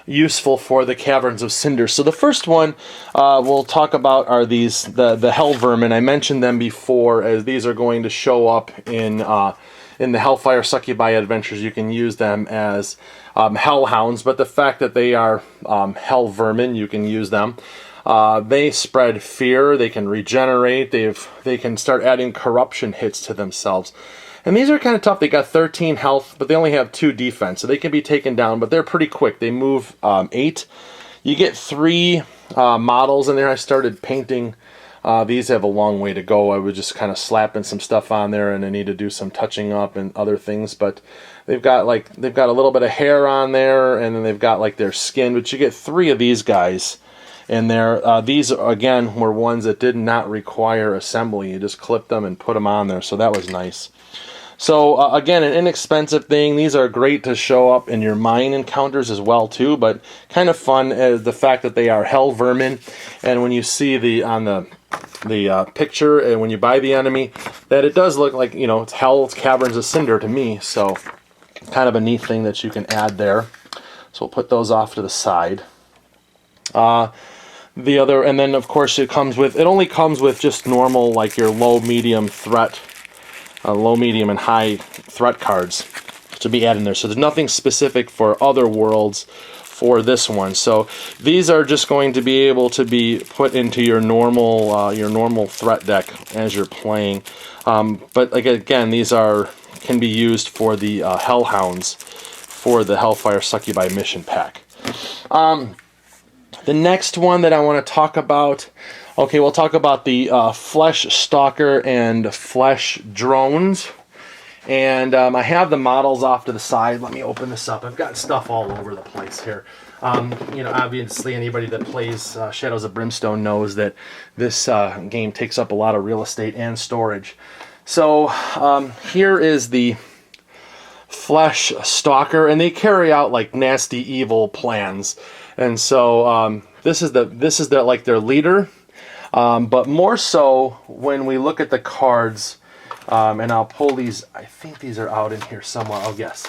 useful for the Caverns of Cynder. So the first one we'll talk about are the hell vermin. I mentioned them before, as these are going to show up in the Hellfire succubi adventures. You can use them as hellhounds, but the fact that they are hell vermin, you can use them. They spread fear. They can regenerate. They can start adding corruption hits to themselves. And these are kind of tough. They got 13 health, but they only have 2 defense, so they can be taken down, but they're pretty quick. They move 8. You get 3 models in there. I started painting. These have a long way to go. I was just kind of slapping some stuff on there, and I need to do some touching up and other things, but they've got a little bit of hair on there, and then they've got like their skin, but you get 3 of these guys in there. These, again, were ones that did not require assembly. You just clip them and put them on there, so that was nice. So again, an inexpensive thing. These are great to show up in your mine encounters as well too, but kind of fun as the fact that they are hell vermin. And when you see on the picture, and when you buy the enemy, that it does look like, you know, it's Hell's Caverns of Cynder to me. So kind of a neat thing that you can add there. So we'll put those off to the side. The other, and then of course it only comes with just normal, like your low, medium threat. Low, medium, and high threat cards to be added in there. So there's nothing specific for other worlds for this one. So these are just going to be able to be put into your normal threat deck as you're playing. But again, these can be used for the Hellhounds for the Hellfire Succubi mission pack. The next one that I want to talk about, okay, we'll talk about the Flesh Stalker and Flesh Drones. And I have the models off to the side. Let me open this up. I've got stuff all over the place here. You know, obviously anybody that plays Shadows of Brimstone knows that this game takes up a lot of real estate and storage. So here is the Flesh Stalker, and they carry out like nasty evil plans. And so this is their leader. But more so when we look at the cards, and I'll pull these. I think these are out in here somewhere. Oh yes,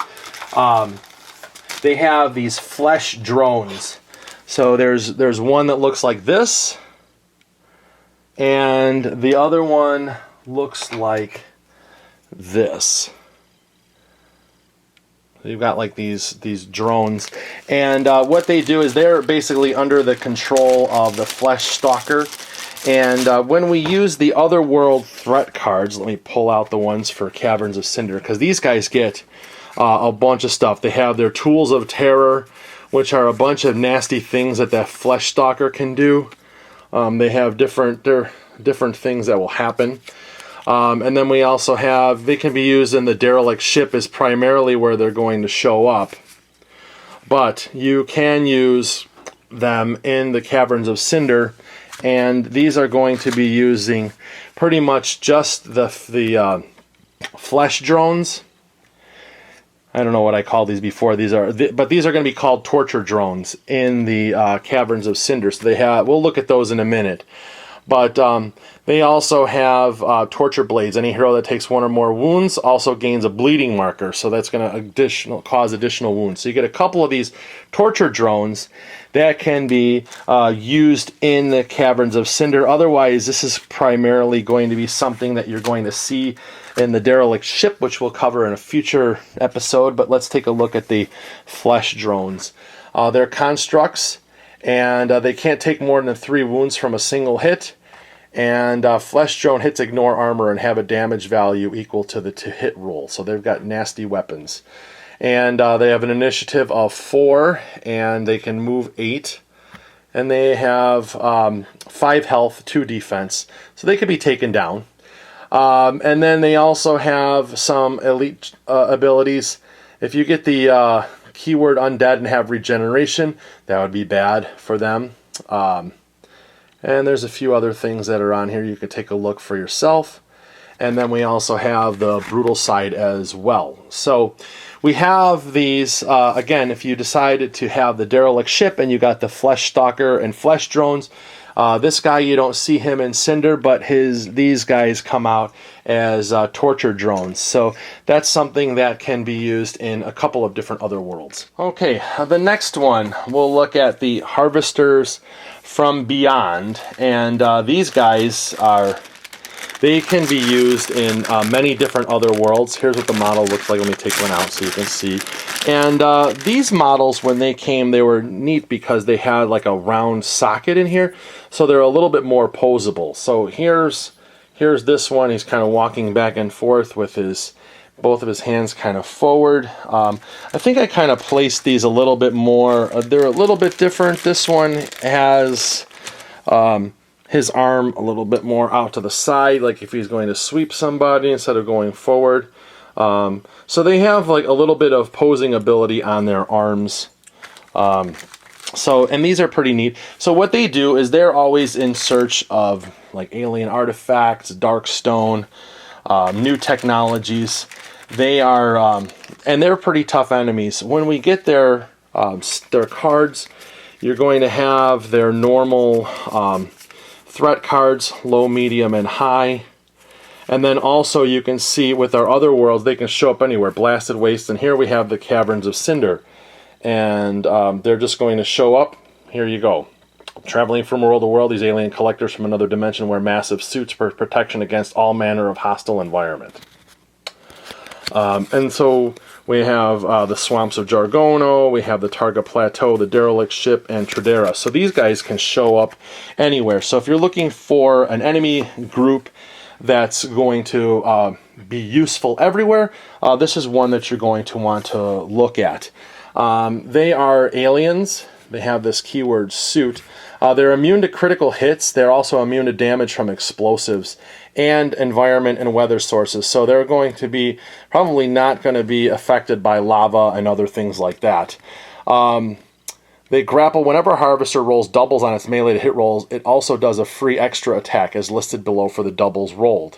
they have these flesh drones. So there's one that looks like this, and the other one looks like this. You've got like these drones, and what they do is they're basically under the control of the Flesh Stalker. And when we use the Otherworld threat cards, let me pull out the ones for Caverns of Cynder, because these guys get a bunch of stuff. They have their Tools of Terror, which are a bunch of nasty things that Flesh Stalker can do. They have different things that will happen. And then we also have, they can be used in the derelict ship is primarily where they're going to show up. But you can use them in the Caverns of Cynder, and these are going to be using pretty much just the flesh drones. I don't know what I called these before. But these are going to be called torture drones in the Caverns of Cynder. So they have. We'll look at those in a minute. But they also have torture blades. Any hero that takes one or more wounds also gains a bleeding marker. So that's going to cause additional wounds. So you get a couple of these torture drones that can be used in the Caverns of Cynder. Otherwise, this is primarily going to be something that you're going to see in the derelict ship, which we'll cover in a future episode. But let's take a look at the flesh drones. They're constructs, and they can't take more than 3 wounds from a single hit. And flesh drone hits ignore armor and have a damage value equal to the hit roll. So they've got nasty weapons. And they have an initiative of 4, and they can move 8. And they have 5 health, 2 defense. So they could be taken down. And then they also have some elite abilities. If you get the keyword undead and have regeneration, that would be bad for them. And there's a few other things that are on here you can take a look for yourself. And then we also have the brutal side as well. So we have these, again, if you decided to have the derelict ship and you got the flesh stalker and flesh drones, this guy, you don't see him in Cynder, but these guys come out as torture drones. So that's something that can be used in a couple of different other worlds. Okay, the next one, we'll look at the Harvesters from Beyond. And these guys they can be used in many different other worlds. Here's what the model looks like. Let me take one out so you can see. And these models, when they came, they were neat because they had like a round socket in here. So they're a little bit more posable. So here's this one. He's kind of walking back and forth with both of his hands kind of forward. I think I kind of placed these a little bit more. They're a little bit different. This one has his arm a little bit more out to the side, like if he's going to sweep somebody instead of going forward. So they have like a little bit of posing ability on their arms. And these are pretty neat. So what they do is they're always in search of like alien artifacts, dark stone, new technologies. They are, and they're pretty tough enemies. When we get their cards, you're going to have their normal threat cards, low, medium, and high. And then also you can see with our other worlds, they can show up anywhere. Blasted Waste, and here we have the Caverns of Cynder. And they're just going to show up. Here you go. Traveling from world to world, these alien collectors from another dimension wear massive suits for protection against all manner of hostile environment. And so we have the Swamps of Jargono, we have the Targa Plateau, the Derelict Ship, and Tradera. So these guys can show up anywhere. So if you're looking for an enemy group that's going to be useful everywhere, this is one that you're going to want to look at. They are aliens. They have this keyword suit. They're immune to critical hits. They're also immune to damage from explosives and environment and weather sources. So they're going to be probably not going to be affected by lava and other things like that. They grapple whenever a harvester rolls doubles on its melee to hit rolls. It also does a free extra attack as listed below for the doubles rolled.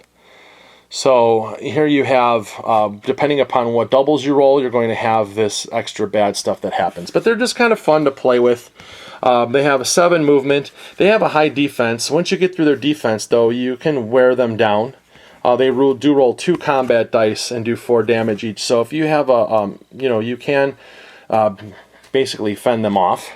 So here you have, depending upon what doubles you roll, you're going to have this extra bad stuff that happens. But they're just kind of fun to play with. They have a 7 movement. They have a high defense. Once you get through their defense, though, you can wear them down. They do roll 2 combat dice and do 4 damage each. So if you have a, you can basically fend them off.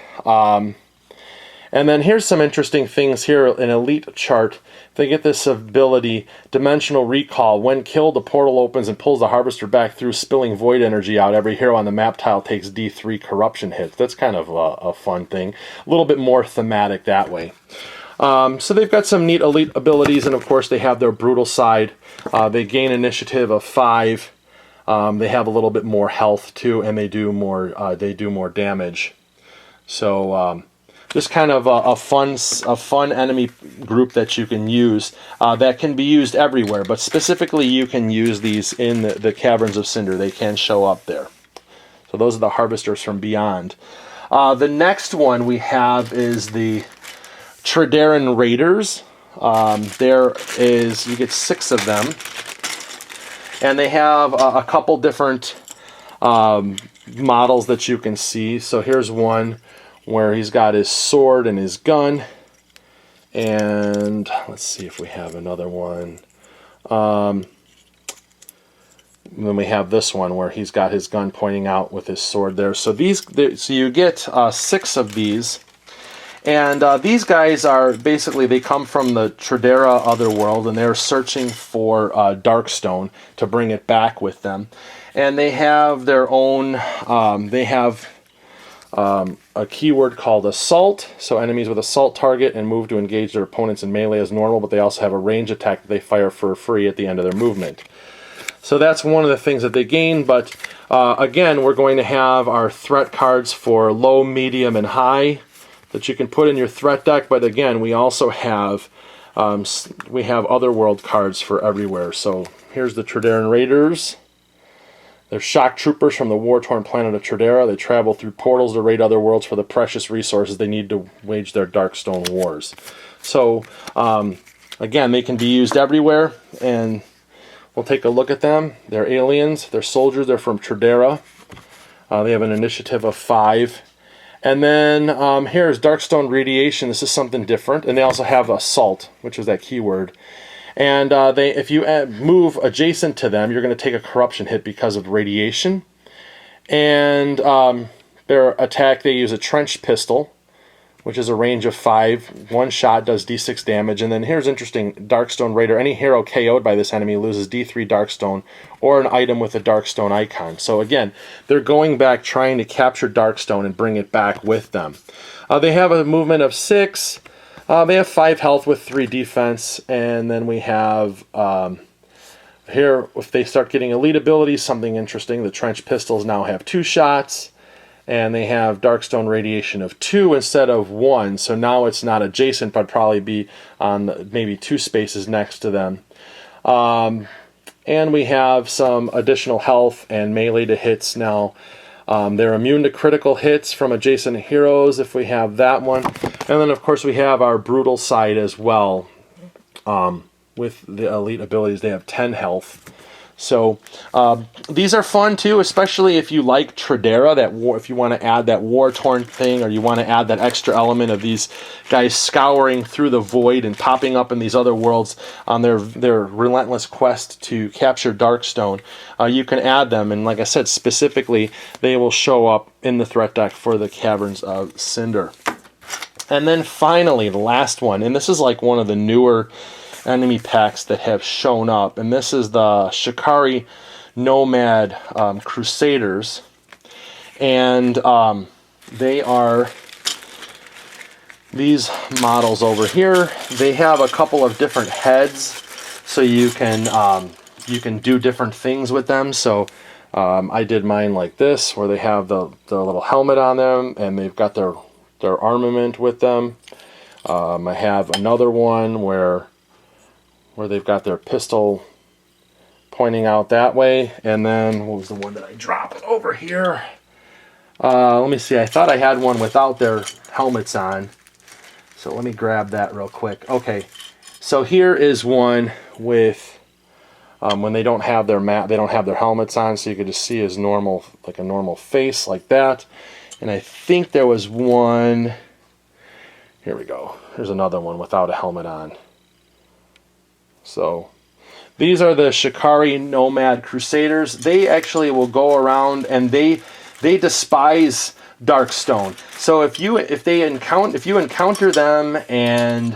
And then here's some interesting things here. An elite chart. They get this ability, Dimensional Recall. When killed, the portal opens and pulls the harvester back through, spilling void energy out. Every hero on the map tile takes D3 corruption hits. That's kind of a fun thing. A little bit more thematic that way. So they've got some neat elite abilities, and of course they have their brutal side. They gain initiative of 5. They have a little bit more health too, and they do more damage. So just kind of a fun enemy group that you can use that can be used everywhere, but specifically you can use these in the Caverns of Cynder. They can show up there. So those are the Harvesters from Beyond. The next one we have is the Traderan Raiders. You get 6 of them, and they have a couple different models that you can see. So here's one where he's got his sword and his gun. And let's see if we have another one. Then we have this one where he's got his gun pointing out with his sword there. So so you get 6 of these. And these guys are basically, they come from the Tradera otherworld, and they're searching for Darkstone to bring it back with them. And they have their own, a keyword called Assault. So enemies with Assault target and move to engage their opponents in melee as normal, but they also have a range attack that they fire for free at the end of their movement. So that's one of the things that they gain, but again, we're going to have our threat cards for low, medium, and high that you can put in your threat deck, but again, we also have otherworld cards for everywhere. So here's the Traderan Raiders. They're shock troopers from the war-torn planet of Tradera. They travel through portals to raid other worlds for the precious resources they need to wage their Darkstone wars. So again, they can be used everywhere, and we'll take a look at them. They're aliens, they're soldiers, they're from Tradera. They have an initiative of 5. And then here's Darkstone Radiation. This is something different. And they also have Assault, which is that keyword. And if you move adjacent to them, you're going to take a corruption hit because of radiation. And their attack, they use a trench pistol, which is a range of 5. One shot does d6 damage. And then here's interesting, Darkstone Raider. Any hero KO'd by this enemy loses d3 Darkstone or an item with a Darkstone icon. So again, they're going back trying to capture Darkstone and bring it back with them. They have a movement of 6. They have 5 health with 3 defense. And then we have here, if they start getting elite abilities, something interesting. The trench pistols now have 2 shots. And they have Darkstone Radiation of 2 instead of 1. So now it's not adjacent, but probably be on maybe 2 spaces next to them. And we have some additional health and melee to hits now. They're immune to critical hits from adjacent heroes if we have that one. And then, of course, we have our brutal side as well. With the elite abilities, they have 10 health. So these are fun too, especially if you like Tradera, if you want to add that war-torn thing, or you want to add that extra element of these guys scouring through the void and popping up in these other worlds on their relentless quest to capture Darkstone. You can add them, and like I said, specifically, they will show up in the threat deck for the Caverns of Cynder. And then finally, the last one, and this is like one of the newer enemy packs that have shown up, and this is the Shikari Nomad Crusaders, and they are these models over here. They have a couple of different heads, so you can do different things with them. So I did mine like this, where they have the little helmet on them, and they've got their armament with them. I have another one where they've got their pistol pointing out that way. And then, what was the one that I dropped over here? Let me see. I thought I had one without their helmets on. So let me grab that real quick. Okay, so here is one with when they don't have their they don't have their helmets on, so you could just see his normal, like a normal face like that. And I think there was one. Here we go. Here's another one without a helmet on. So these are the Shikari Nomad Crusaders. They actually will go around, and they despise Darkstone. So if you encounter them, and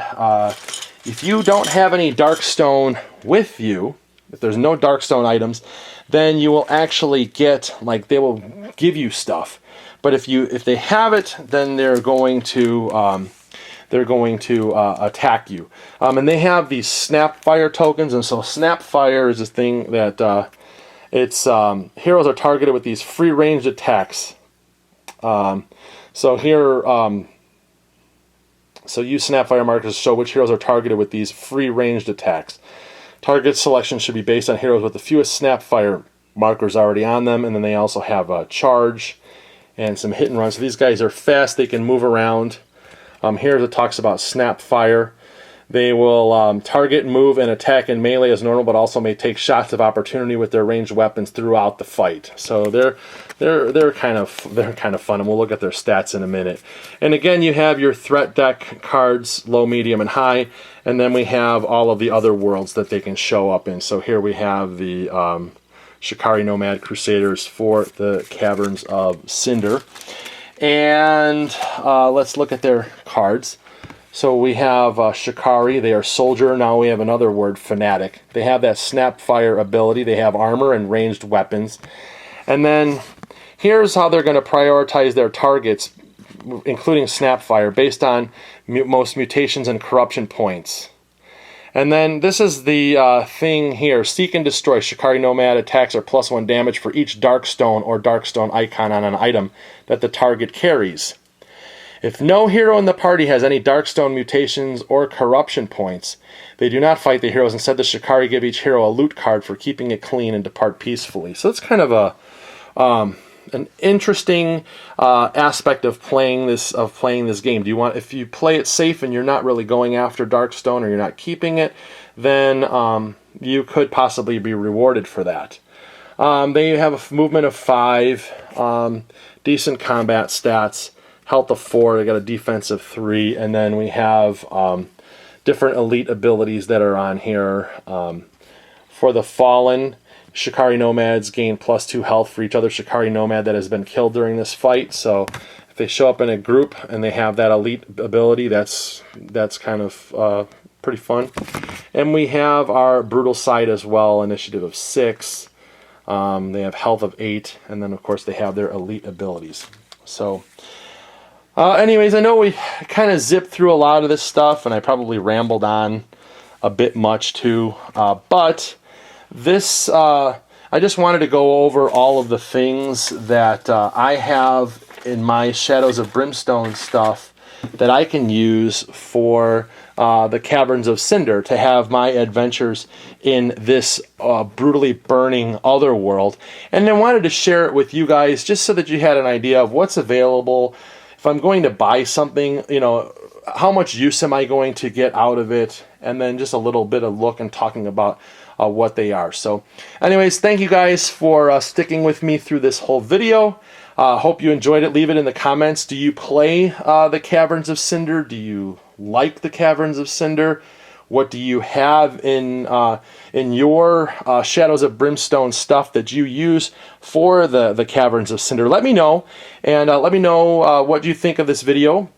if you don't have any Darkstone with you, if there's no Darkstone items, then you will actually get, like, they will give you stuff. But if they have it, then they're going to attack you. And they have these Snapfire tokens, and so Snapfire is this thing that heroes are targeted with these free ranged attacks. So here, so use Snapfire markers to show which heroes are targeted with these free ranged attacks. Target selection should be based on heroes with the fewest Snapfire markers already on them, and then they also have a charge and some hit and run. So these guys are fast, they can move around. Here it talks about Snapfire. They will target, move, and attack in melee as normal, but also may take shots of opportunity with their ranged weapons throughout the fight. So they're kind of fun, and we'll look at their stats in a minute. And again, you have your threat deck cards, low, medium, and high, and then we have all of the other worlds that they can show up in. So here we have the Shikari Nomad Crusaders for the Caverns of Cynder. And let's look at their cards. So we have Shikari, they are soldier. Now we have another word, fanatic. They have that snap fire ability. They have armor and ranged weapons. And then here's how they're going to prioritize their targets, including snap fire, based on most mutations and corruption points. And then this is the thing here. Seek and destroy. Shikari Nomad attacks are +1 damage for each Darkstone or Darkstone icon on an item that the target carries. If no hero in the party has any Darkstone mutations or corruption points, they do not fight the heroes. Instead, the Shikari give each hero a loot card for keeping it clean and depart peacefully. So it's kind of an interesting aspect of playing this game. If you play it safe and you're not really going after Darkstone or you're not keeping it, then you could possibly be rewarded for that. They have a movement of 5, decent combat stats. Health of 4, they got a defense of 3, and then we have different elite abilities that are on here. For the Fallen, Shikari Nomads gain +2 health for each other Shikari Nomad that has been killed during this fight. So if they show up in a group and they have that elite ability, that's kind of pretty fun. And we have our Brutal Side as well, initiative of 6. They have health of 8, and then of course they have their elite abilities. So anyways, I know we kind of zipped through a lot of this stuff, and I probably rambled on a bit much too, but this, I just wanted to go over all of the things that I have in my Shadows of Brimstone stuff that I can use for the Caverns of Cynder to have my adventures in this brutally burning other world. And I wanted to share it with you guys just so that you had an idea of what's available. If I'm going to buy something, you know, how much use am I going to get out of it? And then just a little bit of look and talking about what they are. So anyways, thank you guys for sticking with me through this whole video. Hope you enjoyed it. Leave it in the comments. Do you play the Caverns of Cynder? Do you like the Caverns of Cynder? What do you have in your Shadows of Brimstone stuff that you use for the Caverns of Cynder? Let me know, and let me know what you think of this video.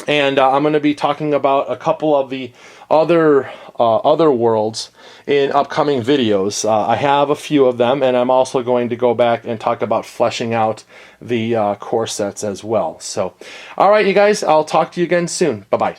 And I'm going to be talking about a couple of the other worlds in upcoming videos. I have a few of them, and I'm also going to go back and talk about fleshing out the core sets as well. So, all right, you guys, I'll talk to you again soon. Bye-bye.